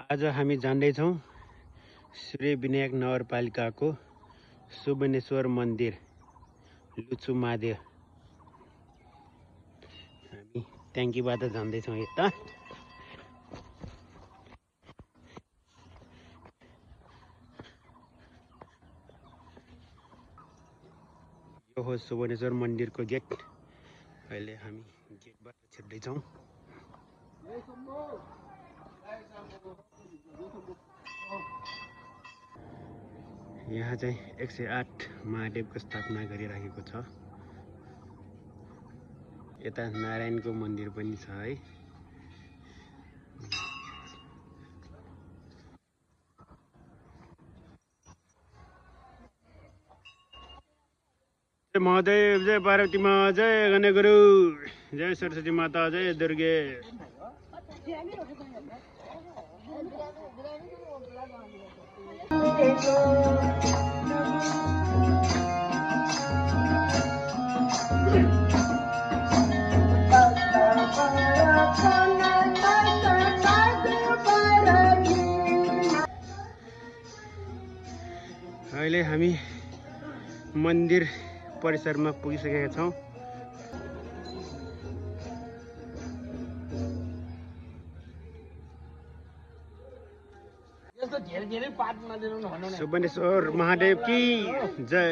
आज हामी जाँदैछौँ श्री विनायक नगरपालिकाको सुबनेश्वर मन्दिर लुछु महादेव। हामी ट्याङ्कीबाट जाँदैछौँ यता। यो हो सुबनेश्वर मन्दिरको गेट। अहिले हामी गेटबाट छिर्दैछौँ। यहाँ चाहिँ 108 महादेवको स्थापना गरिराखेको छ। यता नारायणको मन्दिर पनि छ है। जय महादेव, जय पार्वती माँ, जय गणेशगुरु, जय सरस्वती माता, जय दुर्गे। अहिले हामी मन्दिर परिसरमा पुगिसकेका छौँ। सुबनेश्वर महादेव की जय।